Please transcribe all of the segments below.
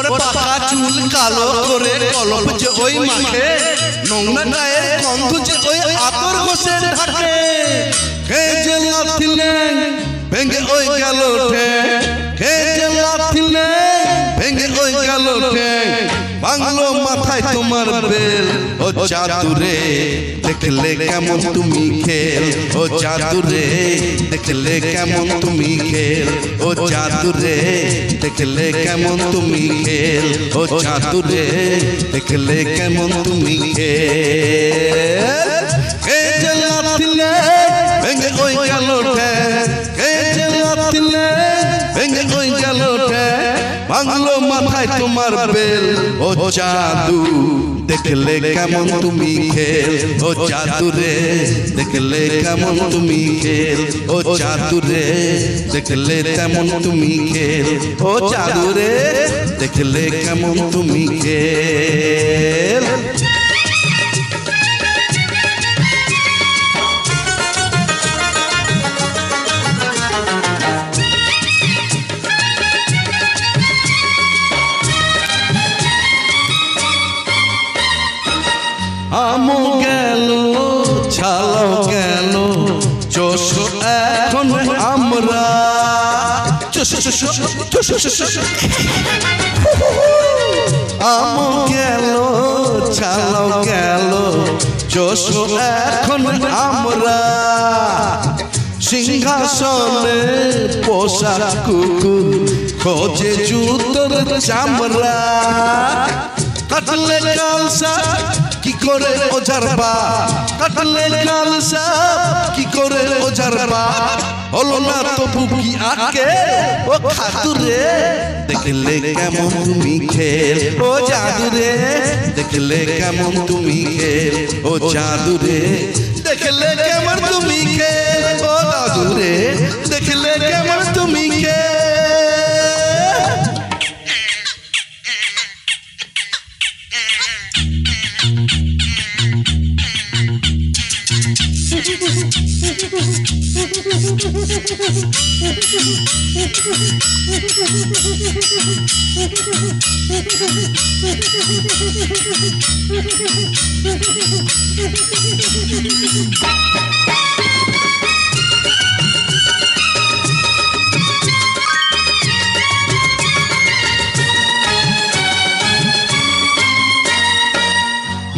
ওর পাকা চুল কালো করে কলপ যে ওই মাখে নোংরা গায়ের গন্ধ যে ওই আতর ঘষে ঢাকে কে যে লাথিলে ভেঙে ওই গেল ঠ্যাং কে যে লাথিলে ভেঙে ওই গেল ঠ্যাং বাংলো মাথায় তোমার বেল ও চাদুরে দেখলে কেমন তুমি খেল ও চাদুরে দেখলে কেমন তুমি খেল ও চাদুরে দেখলে কেমন তুমি খেল ও চাদুরে দেখলে কেমন তুমি খেল কে যে লাথিলে ভেঙে ওই গেল ঠ্যাং কে যে লাথিলে ভেঙে ওই গেল ঠ্যাং বাংলো মাথায় তোমার বেল ও জাদু দেখলে কেমন তুমি খেল ও জাদুরে দেখলে কেমন তুমি খেল ও জাদুরে দেখলে কেমন তুমি খেল ও জাদুরে দেখলে কেমন তুমি খেল আমো গেল ছালাও গেল চোষ এখন আমরা আমো গেল ছালাও গেল চোষ এখন আমরা সিংহাসনে পোষা কুকুর খোঁজে জুতোর চামড়া কাটলে কালসা কি করে ওঝার বা কাটলে কালসা কি করে ওঝার বা হলো না তো বুকি আকে ও খাতুরে দেখলে কেমন তুমি খেল ও জাদুরে দেখলে কেমন তুমি খেল ও জাদুরে দেখলে কেমন তুমি খেল ও জাদুরে দেখলে কেমন তুমি খেল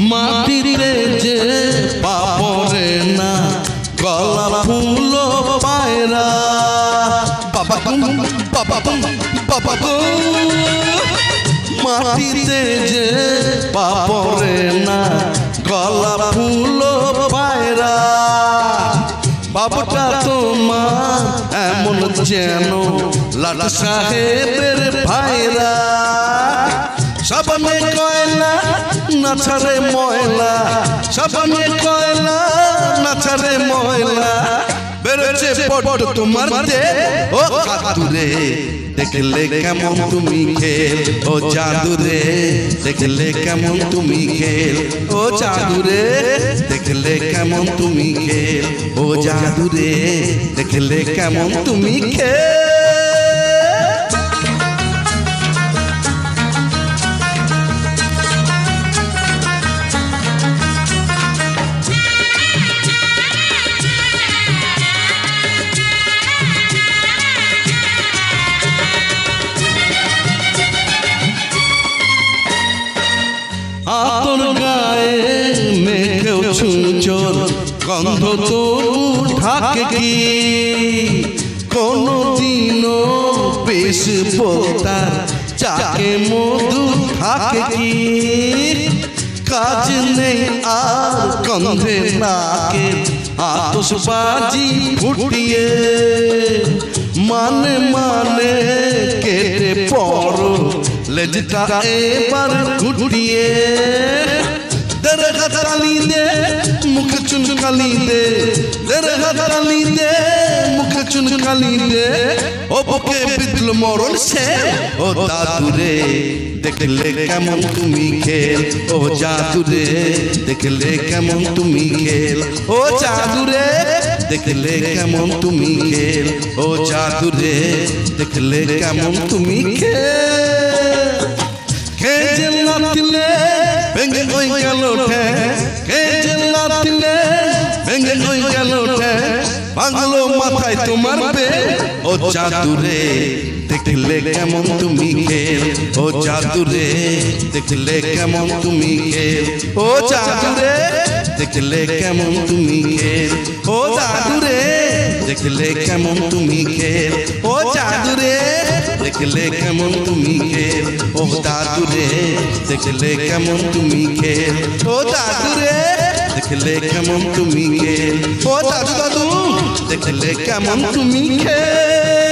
মাটিতে যে পাপরে না গলা ফুল পায়রা বাবা বাবা বাবা মাটিতে যে পাপরে না গলা ফুল পায়রা বাবুটা তোমার এমন যেন লাট সাহেবের ভাইরা সাবানে কয়লা না ছাড়ে ময়লা সাবানে কয়লা না ছাড়ে ময়লা বেরোচ্ছে পট তোমার দে ও জাদুরে দেখলে কেমন তুমি খেল ও জাদুরে দেখলে কেমন তুমি খেল ও জাদুরে দেখলে কেমন তুমি খেল ও জাদুরে দেখলে কেমন তুমি খেল আতর গায়ে মেঘেও ছুঁচোর গন্ধ তো থাকে কি কোনদিনও বেশ পোতার চাকে মধু থাকে কি কাজ নেই আর গন্ধে নাকে আতশবাজি ফুটিয়ে মানে মানে কেটে পড়ো লেজটা এবার ঘুটিয়ে দেড় হাতালি দে মুখে চুনকালি দে দেড় হাতালি দে মুখে চুনকালি দে ও বুকে বিদ্ল মরণ সে ও দাদুরে দেখলে কেমন তুমি খেল ও জাদুরে দেখলে কেমন তুমি খেল ও জাদুরে দেখলে কেমন তুমি খেল ও জাদুরে দেখলে কেমন তুমি খেল কে যে লাথিলে ভেঙে ওই গেল ঠ্যাং কে যে লাথিলে ভেঙে ওই গেল ঠ্যাং পাগলো মাথায় তোমার বে ও জাদুরে দেখলে কেমন তুমি খেল ও জাদুরে দেখলে কেমন তুমি খেল ও জাদুরে দেখলে কেমন তুমি খেল ও জাদুরে দেখলে কেমন তুমি খেল ও জাদুরে দেখলে কেমন তুমি খেল ও জাদুরে দেখলে কেমন তুমি খেল ও জাদুরে দেখলে কেমন তুমি খেল ও দাদু দাদু দেখলে কেমন তুমি খেল